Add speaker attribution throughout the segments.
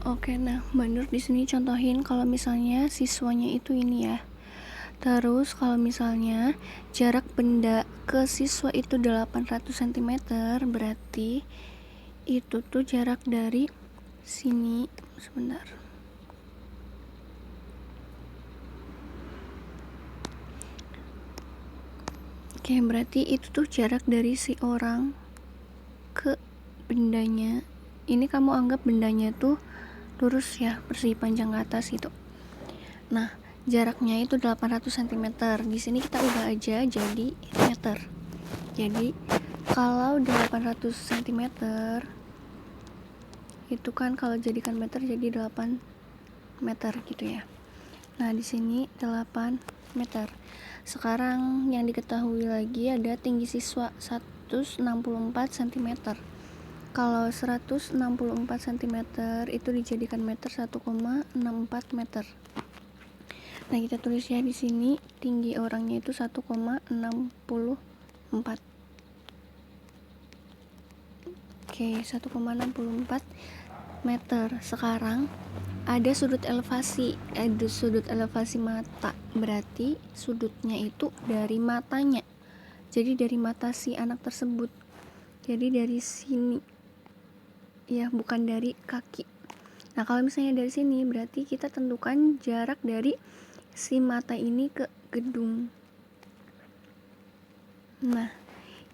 Speaker 1: Oke, nah Mbak Nur di sini contohin kalau misalnya siswanya itu ini ya. Terus kalau misalnya jarak benda ke siswa itu 800 cm, berarti itu tuh jarak dari sini, sebentar. Oke, berarti itu tuh jarak dari si orang ke bendanya. Ini kamu anggap bendanya tuh lurus ya, persegi panjang ke atas gitu. Nah, jaraknya itu 800 cm. Di sini kita ubah aja jadi meter. Jadi, kalau 800 cm itu kan kalau jadikan meter jadi 8 meter gitu ya. Nah, di sini 8 meter. Sekarang yang diketahui lagi ada tinggi siswa 164 cm. Kalau 164 cm itu dijadikan meter 1,64 meter. Nah, kita tulis ya di sini tinggi orangnya itu 1,64. Oke, 1,64 meter. Sekarang ada sudut elevasi mata. Berarti sudutnya itu dari matanya. Jadi dari mata si anak tersebut. Jadi dari sini. Ya, bukan dari kaki. Nah, kalau misalnya dari sini berarti kita tentukan jarak dari si mata ini ke gedung. Nah,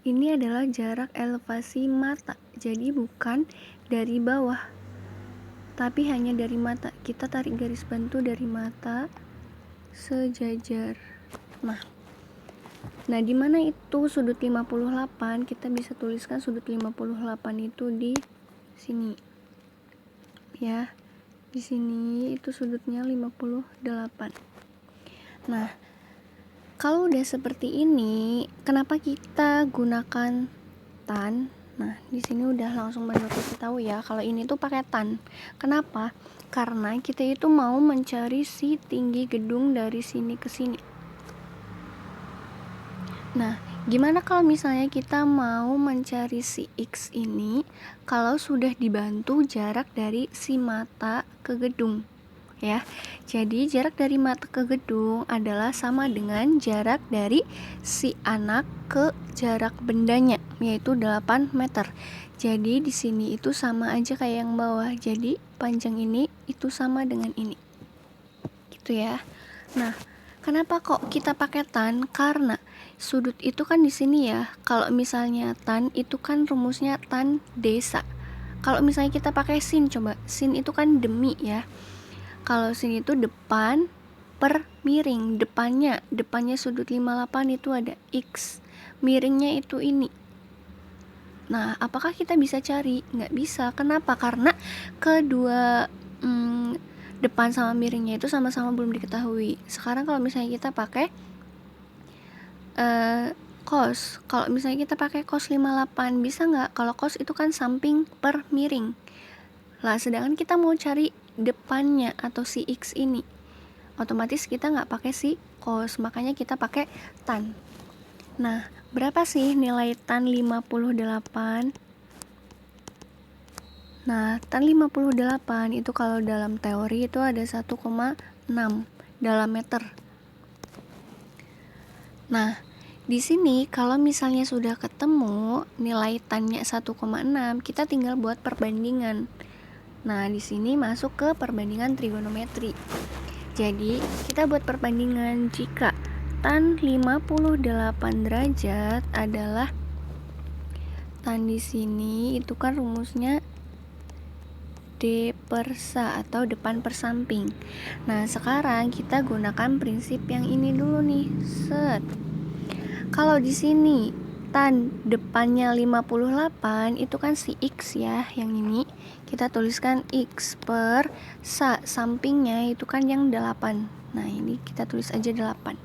Speaker 1: ini adalah jarak elevasi mata. Jadi bukan dari bawah, tapi hanya dari mata. Kita tarik garis bantu dari mata sejajar. Nah, di mana itu sudut 58? Kita bisa tuliskan sudut 58 itu di sini. Ya. Di sini itu sudutnya 58. Nah, kalau udah seperti ini, kenapa kita gunakan tan? Nah, di sini udah langsung kasih tahu ya kalau ini tuh pakai tan. Kenapa? Karena kita itu mau mencari si tinggi gedung dari sini ke sini. Nah, gimana kalau misalnya kita mau mencari si X ini kalau sudah dibantu jarak dari si mata ke gedung? Ya, jadi jarak dari mata ke gedung adalah sama dengan jarak dari si anak ke jarak bendanya, yaitu 8 meter. Jadi di sini itu sama aja kayak yang bawah. Jadi panjang ini itu sama dengan ini. Gitu ya. Nah, kenapa kok kita pakai tan? Karena sudut itu kan di sini ya. Kalau misalnya tan itu kan rumusnya tan desa. Kalau misalnya kita pakai sin, coba. Sin itu kan demi ya. Kalau sini itu depan per miring, depannya sudut 58 itu ada X, miringnya itu ini. Nah, apakah kita bisa cari? Nggak bisa. Kenapa? Karena kedua depan sama miringnya itu sama-sama belum diketahui. Sekarang kalau misalnya kita pakai cos, kalau misalnya kita pakai cos 58, bisa nggak? Kalau cos itu kan samping per miring. Lah, sedangkan kita mau cari depannya atau si X ini, otomatis kita nggak pakai si cos, makanya kita pakai tan. Nah, berapa sih nilai tan 58? Nah, tan 58 itu kalau dalam teori itu ada 1,6 dalam meter. Nah, di sini kalau misalnya sudah ketemu nilai tannya 1,6, kita tinggal buat perbandingan. Nah, di sini masuk ke perbandingan trigonometri. Jadi, kita buat perbandingan jika tan 58 derajat adalah tan di sini itu kan rumusnya D per sa atau depan per samping. Nah, sekarang kita gunakan prinsip yang ini dulu nih. Set. Kalau di sini tan depannya 58 itu kan si X ya, yang ini kita tuliskan X per sa, sampingnya itu kan yang 8. Nah, ini kita tulis aja 8.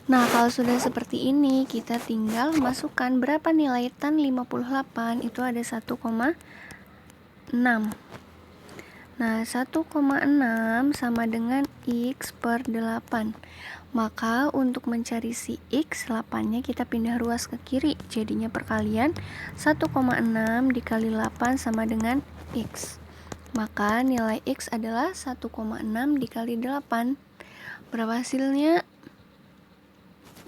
Speaker 1: Nah, kalau sudah seperti ini kita tinggal masukkan berapa nilai tan 58, itu ada 1,6. Nah, 1,6 sama dengan X per 8. Maka untuk mencari si X, 8-nya kita pindah ruas ke kiri. Jadinya perkalian 1,6 dikali 8 sama dengan X. Maka nilai X adalah 1,6 dikali 8. Berapa hasilnya?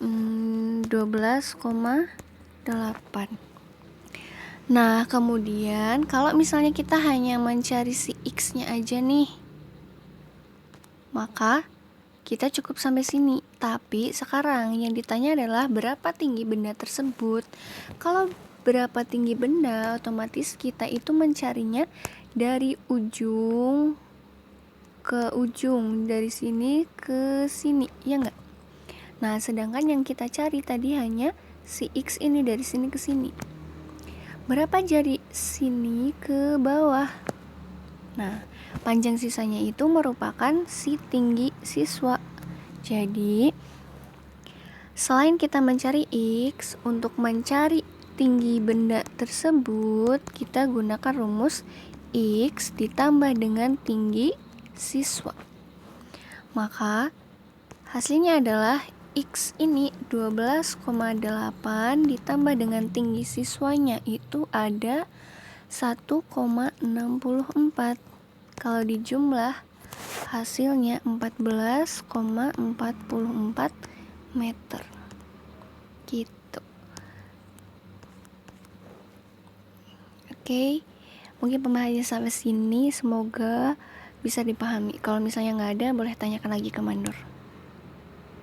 Speaker 1: 12,8. Nah, kemudian kalau misalnya kita hanya mencari si X-nya aja nih, maka kita cukup sampai sini. Tapi sekarang yang ditanya adalah berapa tinggi benda tersebut. Kalau berapa tinggi benda, otomatis kita itu mencarinya dari ujung ke ujung, dari sini ke sini, ya enggak? Nah, sedangkan yang kita cari tadi hanya si X ini dari sini ke sini. Berapa jari sini ke bawah? Nah, panjang sisanya itu merupakan si tinggi siswa. Jadi, selain kita mencari X, untuk mencari tinggi benda tersebut, kita gunakan rumus X ditambah dengan tinggi siswa. Maka, hasilnya adalah X ini 12,8 ditambah dengan tinggi siswanya itu ada 1,64. Kalau dijumlah hasilnya 14,44 meter. Gitu. Oke. Mungkin pembahasannya sampai sini, semoga bisa dipahami. Kalau misalnya nggak ada, boleh tanyakan lagi ke mandor.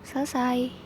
Speaker 1: Selesai.